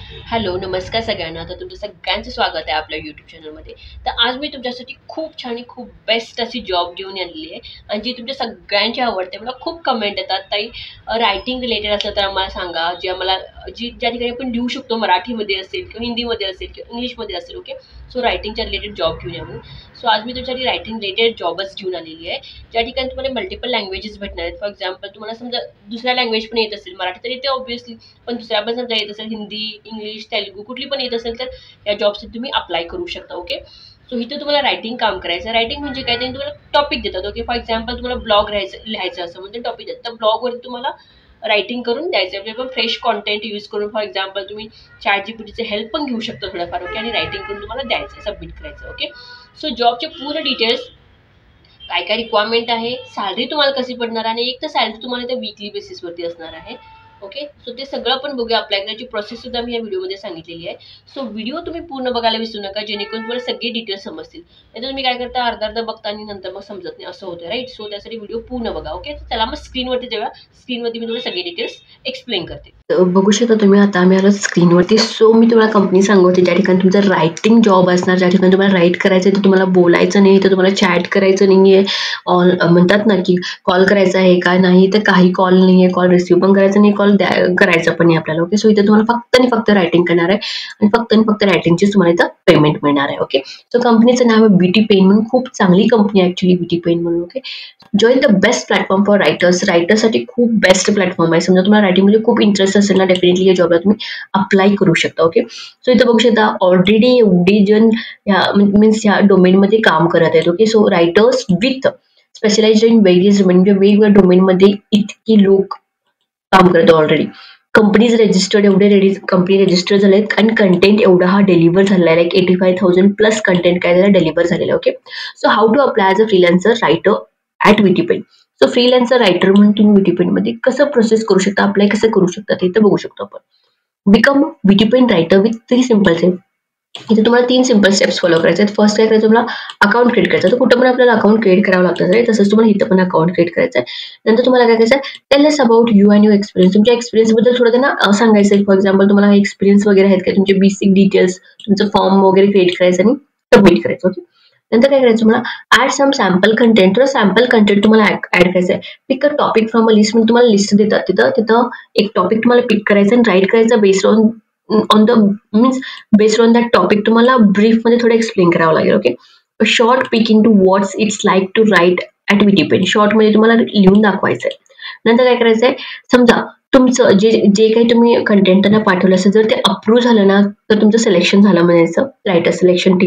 Hello, नमस्कार सगळ्यांना. तर तुमचं सगळ्यांचं स्वागत आहे आपल्या यूट्यूब चॅनलमध्ये. तर आज मी तुमच्यासाठी खूप छान आणि खूप बेस्ट अशी जॉब घेऊन आलेली आहे आणि जी तुमच्या सगळ्यांची आवडते. मला खूप कमेंट येतात, ताई रायटिंग रिलेटेड असलं तर आम्हाला सांगा, जी आम्हाला ज्या ठिकाणी आपण लिहू शकतो, मराठीमध्ये असेल किंवा हिंदीमध्ये असेल किंवा इंग्लिशमध्ये असेल. ओके, सो रायटिंगच्या रिलेटेड जॉब घेऊन या म्हणून. सो आज मी तुमच्यासाठी रायटिंग रिलेटेड जॉबच घेऊन आलेली आहे, ज्या ठिकाणी तुम्हाला मल्टिपल लँग्वेजेस भेटणार आहेत. फॉर एक्झाम्पल, तुम्हाला समजा दुसऱ्या लँग्वेज पण येत असेल, मराठी तर येते ऑब्व्हियसली, पण दुसऱ्या पण समजा येत असेल, हिंदी, इंग्लिश, तेलुगू कुठली पण येत असेल, तर या जॉबसाठी तुम्ही अप्लाय करू शकता. ओके, सो इथं तुम्हाला रायटिंग काम करायचं. रायटिंग म्हणजे काय, त्यांनी तुम्हाला टॉपिक देतात. ओके, फॉर एक्झाम्पल तुम्हाला ब्लॉग लिहायचं असं म्हणजे टॉपिक देतात, तर ब्लॉगवरती तुम्हाला रायटिंग करून द्यायचं. म्हणजे पण फ्रेश कॉन्टेंट यूज करून, फॉर एक्झाम्पल तुम्ही ChatGPTचे हेल्प पण घेऊ शकता थोडंफार. ओके, आणि रायटिंग करून तुम्हाला द्यायचं, सबमिट करायचं. ओके, सो जॉबचे पूर्ण डिटेल्स, काय काय रिक्वायरमेंट आहे, सॅलरी तुम्हाला कशी पडणार आणि एक तर सॅलरी तुम्हाला त्या वीकली बेसिसवरती असणार आहे. ओके, सो ते सगळं आपण बघूया. अप्लाय करायची प्रोसेस सुद्धा मी या व्हिडिओमध्ये सांगितलेली आहे. सो व्हिडिओ तुम्ही पूर्ण बघायला विसरू नका, जेणेकरून तुम्हाला सगळे डिटेल्स समजतील. नाही तुम्ही काय करता, अर्धा अर्धा बघता आणि नंतर मग समजत नाही, असं होतं. राईट, सो त्यासाठी व्हिडिओ पूर्ण बघा. ओके, चला मग स्क्रीनवरती जेव्हा स्क्रीनवरती मी तुम्हाला सगळे डिटेल्स एक्सप्लेन करते. बघू शकता तुम्ही, आता आम्ही आलो स्क्रीनवरती. सो मी तुम्हाला कंपनी सांगते, ज्या ठिकाणी तुमचं रायटिंग जॉब असणार, ज्या ठिकाणी तुम्हाला राईट करायचं आहे, तर तुम्हाला बोलायचं नाही, तर तुम्हाला चॅट करायचं नाही आहे. ऑल म्हणतात ना, की कॉल करायचा आहे का नाही, तर काही कॉल नाही आहे, कॉल रिसीव्ह पण करायचा नाही, कॉल करायचा पण नाही आपल्याला. ओके, सो इथे तुम्हाला फक्त आणि फक्त रायटिंग करणार आहे आणि फक्त आणि फक्त रायटिंगचीच तुम्हाला इथं पेमेंट मिळणार आहे. ओके, सो कंपनीचं नाव आहे बीटी पेन म्हणून. खूप चांगली कंपनी आहे ॲक्च्युली बीटी पेन म्हणून. Okay, join the best platform for writers. रायटर्ससाठी खूप बेस्ट प्लॅटफॉर्म आहे. समजा तुम्हाला रायटिंगमध्ये खूप इंटरेस्ट असेल ना, डेफिनेटली या जॉबला तुम्ही अप्लाय करू शकता. ओके, सो इथं बघू शकता ऑलरेडी एवढी जण ह्या मीन्स ह्या डोमेनमध्ये काम करत आहेत. Okay, so writers with specialized in various domain, म्हणजे वेगवेगळ्या डोमेनमध्ये इतकी लोक काम करतात ऑलरेडी. कंपनीज रजिस्टर्ड, एवढे कंपनी रजिस्टर झालेत आणि कंटेंट एवढा हा डिलिव्हर झालेला आहे. लाईक 85,000 प्लस कंटेंट काय झालं डिलिव्हर झालेलं. Okay, so how to apply as a freelancer writer at WittyPen. सो फ्रीलान्सर रायटर म्हणून तुम्ही विटीपेनमध्ये कसं प्रोसेस करू शकता, अप्लाय कसं करू शकता, ते इथं बघू शकतो आपण. Become WittyPen writer with 3 simple steps. इथे तुम्हाला 3 सिम्पल स्टेप्स फॉलो करायचे आहेत. फर्स्ट काय करायचं, तुम्हाला अकाउंट क्रिएट करायचं. तर कुठं पण आपल्याला अकाउंट क्रिएट करावं लागतं, राईट? तसंच तुम्हाला इथं पण अकाउंट क्रिएट करायचं आहे. नंतर तुम्हाला काय करायचं आहे, tell us about you and your experience. तुमच्या एक्सपिरियन्सबद्दल थोडं त्यांना सांगायचं आहे. फॉर एक्झाम्पल, तुम्हाला एक्सपिरियन्स वगैरे आहेत का, तुमचे बेसिक डिटेल्स, तुमचं फॉर्म वगैरे क्रिएट करायचं आणि सबमिट करायचं. ओके, नंतर काय करायचं, तुम्हाला ऍड सम सॅम्पल कंटेंट. तर सॅम्पल कंटेंट तुम्हाला ऍड करायचं आहे. Pick a topic from a list. म्हणजे तुम्हाला लिस्ट देतात, तिथं एक टॉपिक तुम्हाला पिक करायचं आणि राईट करायचं based on the means based on that topic. तुम्हाला ब्रीफमध्ये थोडं एक्सप्लेन करावं लागेल. Okay, short pick in to what's it's like to write at WittyPen. शॉर्टमध्ये तुम्हाला लिहून दाखवायचं आहे. नंतर काय करायचं आहे, समजा तुमचं जे जे काही तुम्ही कंटेंट त्यांना पाठवलं असेल, जर ते अप्रूव्ह झालं ना, तर तुमचं सिलेक्शन झालं म्हणायचं. रायटर सिलेक्शन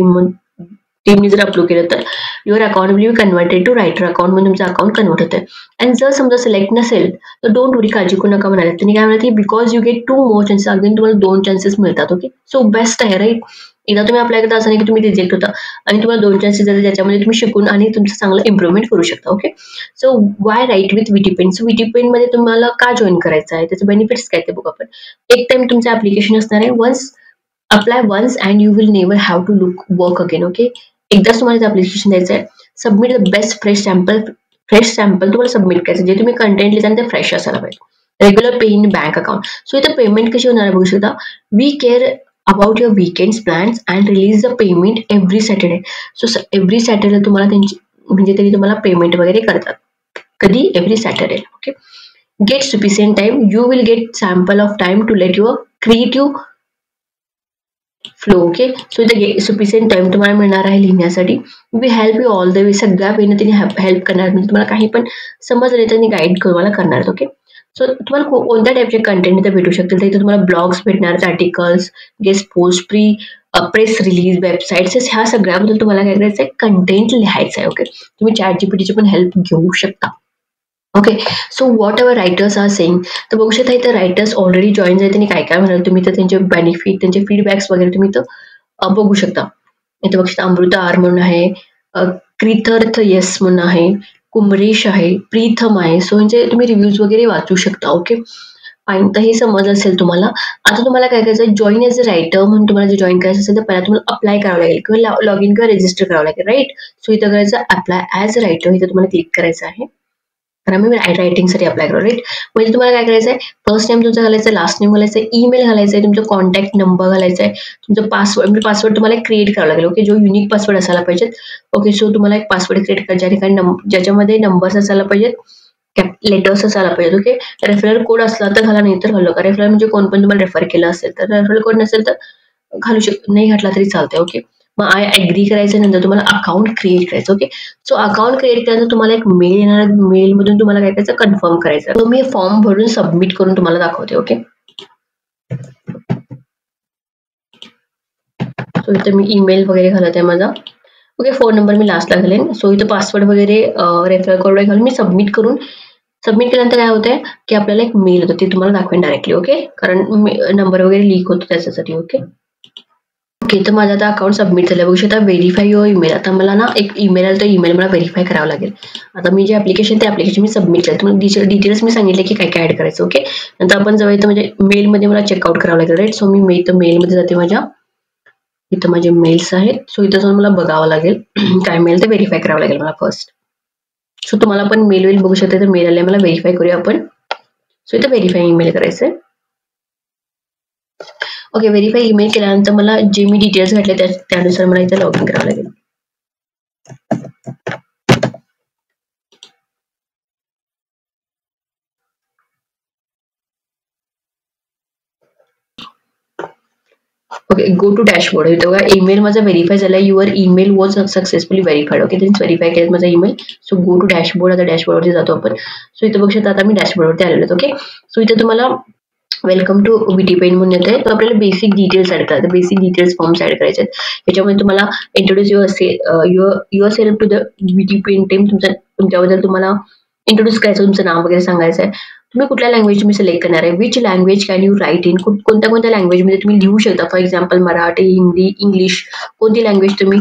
टीमने जर अप्रूव्ह केलं, तर your account will be converted to writer account, म्हणून तुमचं अकाउंट कन्व्हर्ट होतं. आणि जर समजा सिलेक्ट नसेल, तर डोंट वरी, काळजी करू नका म्हणाले. त्यांनी काय म्हणाले, because you get 2 more chances. Again तुम्हाला 2 चान्सेस मिळतात. ओके, सो बेस्ट आहे, राईट? एकदा तुम्ही अप्लाय करता, असं नाही की तुम्ही रिजेक्ट होता आणि तुम्हाला 2 चान्सेस देतात, ज्याच्यामध्ये तुम्ही शिकून आणि तुमचं चांगलं इम्प्रुव्हमेंट करू शकता. Okay, so why write with WittyPen. So विटीपेनमध्ये तुम्हाला का जॉईन करायचं आहे, त्याचे बेनिफिट्स काय ते बघू आपण. एक टाइम तुमचं ऍप्लिकेशन असणार आहे. Apply once and you will never have to look work again. Okay, एकदाच तुम्हाला ऍप्लिकेशन द्यायचं आहे. Submit the best fresh sample तुम्हाला सबमिट करायचं. जे तुम्ही कंटेंट लिहिता ते फ्रेश असायला पाहिजे. Regular pay in bank account. So इथं पेमेंट कशी होणार आहे बघू शकता. We care about your weekends plans and release the payment every Saturday. So every Saturday तुम्हाला त्यांची म्हणजे त्यांनी तुम्हाला पेमेंट वगैरे करतात. कधी, every Saturday. Okay, get sufficient time. You will get sample of time to let your creative flow. Okay, so इथे sufficient time तुम्हाला मिळणार आहे लिहिण्यासाठी. We help you all the way. सगळ्या वेळेने तिने हेल्प करणार, म्हणजे तुम्हाला काही पण समजले त्यांनी गाईड तुम्हाला करणार. ओके, सो तुम्हाला कोणत्या टाईपचे कंटेंट इथे भेटू शकतील, तर इथे तुम्हाला ब्लॉग्स भेटणार, articles, guest post, press release, websites, ह्या सगळ्याबद्दल तुम्हाला काय करायचं आहे, कंटेंट लिहायचं आहे. ओके, तुम्ही ChatGPTची पण हेल्प घेऊ शकता. Okay, so whatever writers are saying. तर बघू शकता इथं रायटर्स ऑलरेडी जॉईन झाले, त्यांनी काय काय म्हणाल तुम्ही, तर त्यांचे बेनिफिट, त्यांचे फीडबॅक्स वगैरे तुम्ही इथं बघू शकता. इथं बघू शकता अमृता आर म्हणून आहे, कृतार्थ यस म्हणून आहे, कुमरेश आहे, प्रीथम आहे. सो म्हणजे तुम्ही रिव्ह्यूज वगैरे वाचू शकता. Okay, fine. तर हे समज असेल तुम्हाला. आता तुम्हाला काय करायचं, जॉईन एज अ रायटर म्हणून तुम्हाला जे जॉईन करायचं असेल, तर पहिला तुम्हाला अप्लाय करावं लागेल किंवा लॉग इन किंवा रजिस्टर करावं लागेल, राईट? सो इथं करायचं अप्लाय ॲज अ रायटर, इथं तुम्हाला क्लिक करायचं आहे. कारण मी रायटिंगसाठी अप्लाय करू राईट. म्हणजे तुम्हाला काय करायचं आहे, फर्स्ट नेम तुमचा घालायचं आहे, लास्ट नेम घालायचं आहे, ईमेल घालायचं आहे, तुमचा कॉन्टॅक्ट नंबर घालायचा आहे, तुमचं पासवर्ड म्हणजे पासवर्ड तुम्हाला क्रिएट करावं लागेल. ओके, जो युनिक पासवर्ड असायला पाहिजे. ओके, सो तुम्हाला एक पासवर्ड क्रिएट करा ज्या ठिकाणी ज्याच्यामध्ये नंबर्स असायला पाहिजेत, लेटर्स असायला पाहिजे. ओके, रेफरल कोड असला तर घाला, नाही तर घालू नका. रेफरल म्हणजे कोण पण तुम्हाला रेफर केलं असेल तर, रेफरल कोड नसेल तर घालू शकतो, नाही घातला तरी चालतंय. ओके, मग आय ॲग्री करायचं, नंतर तुम्हाला अकाउंट क्रिएट करायचं. ओके, सो अकाउंट क्रिएट केल्यानंतर तुम्हाला एक मेल येणार, मेलमधून तुम्हाला काय करायचं, कन्फर्म करायचं. तो मी फॉर्म भरून सबमिट करून तुम्हाला दाखवते. ओके, सो इथं मी ईमेल वगैरे घालत आहे माझा. ओके, फोन नंबर मी लास्टला घालेन. सो इथं पासवर्ड वगैरे रेफरल कोड वगैरे घालून मी सबमिट केल्यानंतर काय होतंय की आपल्याला एक मेल होतं, ते तुम्हाला दाखवेन डायरेक्टली. ओके, कारण नंबर वगैरे लीक होतो त्याच्यासाठी. ओके ओके, तर माझं आता अकाउंट सबमिट झालं. बघू शकता, व्हेरीफाय युअर ईमेल. आता मला ना एक ईमेल आला, तर ईमेल मला व्हेरीफाय करावं लागेल. आता मी जे ॲप्लिकेशन ते ॲप्लिकेशन मी सबमिट केलं. तुम्हाला डिटेल्स मी सांगितले की काय काय ॲड करायचं. ओके, नंतर आपण जवळ इथं म्हणजे मेलमध्ये मला चेकआउट करावं लागेल. राईट, सो मी इथं मेलमध्ये जाते माझ्या. इथं माझे मेल्स आहेत. सो इथं जाऊन मला बघावं लागेल काय मेल ते व्हेरीफाय करावं लागेल मला फर्स्ट. सो तुम्हाला पण मेल बघू शकता, तर मेल आले मला व्हेरीफाय करूया आपण. सो इथं व्हेरीफाय ईमेल करायचं आहे. ओके, व्हेरीफाय ईमेल केल्यानंतर मला जे मी डिटेल्स घातले त्यानुसार मला इथे लॉग इन करावं लागेल. Okay, go to dashboard. इथं बघा, ईमेल माझा व्हेरीफाय झाला. Your email was successfully verified. Okay, त्यांनी व्हेरीफाय केलं माझा email. So go to dashboard. आता डॅशबोर्डवरती जातो आपण. सो इथं बघू शकता, आता मी डॅशबोर्डवरती आलेलो आहे. ओके, सो इथं तुम्हाला वेलकम टू विटीपेन म्हणून येते. तर आपल्याला बेसिक डिटेल्स ऍड करायचे, बेसिक डिटेल्स फॉर्म्स ऍड करायचे आहेत. याच्यामध्ये तुम्हाला introduce yourself to the WittyPen team. तुमच्याबद्दल तुम्हाला इंट्रोड्यूस करायचं, तुमचं नाव वगैरे सांगायचं आहे. तुम्ही कुठल्या लँग्वेज तुम्ही सिलेक्ट करणार आहे, which language can you write in, कोणत्या लँग्वेजमध्ये तुम्ही लिहू शकता. For example Marathi, Hindi, English, कोणती लँग्वेज तुम्ही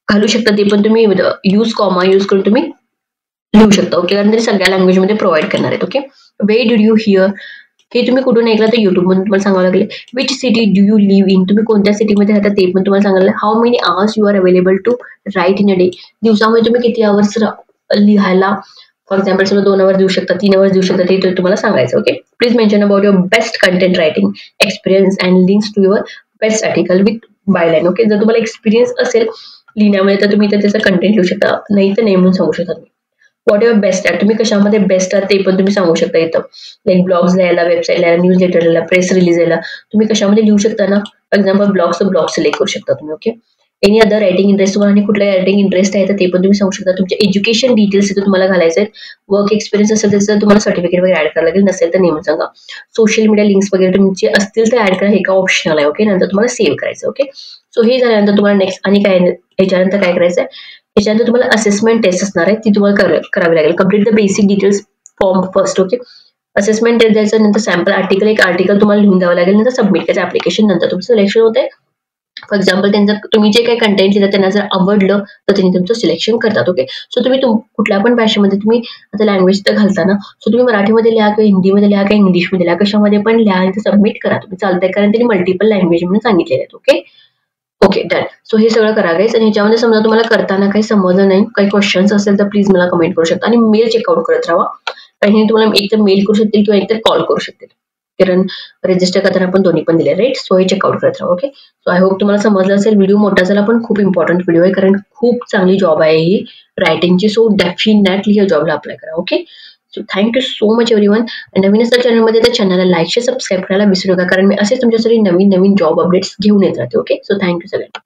घालू शकता, ते पण तुम्ही कॉमा यूज करून तुम्ही लिहू शकता. ओके, कारण तरी सगळ्या लँग्वेजमध्ये प्रोव्हाइड करणार आहेत. Okay, way did you here, हे तुम्ही कुठून ऐकलं, तर युट्यूब मधून तुम्हाला सांगावं लागेल. Which city do you live in, तुम्ही कोणत्या सिटीमध्ये राहता ते पण तुम्हाला सांगायला. How many hours you are available to write in a day, दिवसामध्ये तुम्ही किती आवर्स लिहायला. फॉर एक्झाम्पल समजा 2 आवर्स देऊ शकता, 3 आवर्स देऊ शकता, ते तुम्हाला सांगायचं. Okay, please mention about your best content writing experience and links to your best article with byline. Okay, जर तुम्हाला एक्सपिरियन्स असेल लिहिण्यामध्ये तर तुम्ही त्याचा कंटेंट लिहू शकता, नाही तर नाही म्हणून सांगू शकता. व्हॉट युअर बेस्ट आहे, तुम्ही कशामध्ये बेस्ट आहात ते पण तुम्ही सांगू शकता. इथं लाईक ब्लॉग्स लिहायला, वेबसाईट लिहायला, न्यूज लेटर लिहायला, प्रेस रिलीज लिहायला, तुम्ही कशामध्ये लिहू शकता ना. फॉर एक्झाम्पल ब्लॉग सिलेक्ट करू शकता तुम्ही. Okay, any other writing interest, तुम्हाला आणि कुठल्या रायटिंग इंटरेस्ट आहे तर ते पण तुम्ही सांगू शकता. तुमचे एज्युकेशन डिटेल्स इथे तुम्हाला घालायचे आहेत. वर्क एक्सपिरियन्स असेल त्याचं तुम्हाला सर्टिफिकेट वगैरे ऍड करावं लागेल, नसेल तर नेहमी सांगा. सोशल मीडिया लिंक्स वगैरे तुमचे असतील तर ऍड करा, हे का ऑप्शनल आहे. ओके, नंतर तुम्हाला सेव्ह करायचं. ओके, सो हे झाल्यानंतर तुम्हाला नेक्स्ट आणि काय याच्यानंतर काय करायचं आहे, याच्यानंतर तुम्हाला असेसमेंट टेस्ट असणार आहे, ती तुम्हाला करावी लागेल. Complete the basic details form first. Okay, assessment test द्यायचं, नंतर सॅम्पल आर्टिकल, एक आर्टिकल तुम्हाला लिहून द्यावं लागेल, नंतर सबमिट करायचं ऍप्लिकेशन, नंतर तुमचं सिलेक्शन होते. फॉर एक्झाम्पल त्यांचं तुम्ही जे काही कंटेंट लिहिलं त्यांना जर आवडलं तर त्यांनी तुमचं सिलेक्शन करतात. ओके, सो तुम्ही कुठल्या पण भाषेमध्ये तुम्ही आता लँग्वेज तर घालताना, सो तुम्ही मराठीमध्ये लिहा किंवा हिंदीमध्ये लिहा किंवा इंग्लिशमध्ये लिहा, कशामध्ये पण लिहा आणि सबमिट करा तुम्ही, चालतंय, कारण त्यांनी मल्टिपल लँग्वेज म्हणून सांगितलेले आहेत. Okay okay, done. सो हे सगळं करा गाईज. आणि ह्याच्यामध्ये समजा तुम्हाला करताना काही समजलं नाही, काही क्वेश्चन्स असेल तर प्लीज मला कमेंट करू शकता आणि मेल चेकआउट करत राहा. काही तुम्हाला एकतर मेल करू शकतील किंवा एकतर कॉल करू शकतील, कारण रजिस्टर करताना आपण दोन्ही पण दिले. राईट, सो हे चेकआउट करत राहा. ओके, सो आय होप तुम्हाला समजलं असेल. व्हिडिओ मोठा झाला पण खूप इम्पॉर्टंट व्हिडिओ आहे, कारण खूप चांगली जॉब आहे ही रायटिंगची. सो डेफिनेटली या जॉबला अप्लाय करा. Okay, so thank you so much everyone. नवीन असेल चॅनलमध्ये तर चॅनलला लाईक शेअर सबस्क्राईब करायला विसरू नका, कारण मी असे तुमच्यासाठी नवीन नवीन जॉब अपडेट्स घेऊन येत राहते. ओके, सो थँक्यू सगळ्यांना.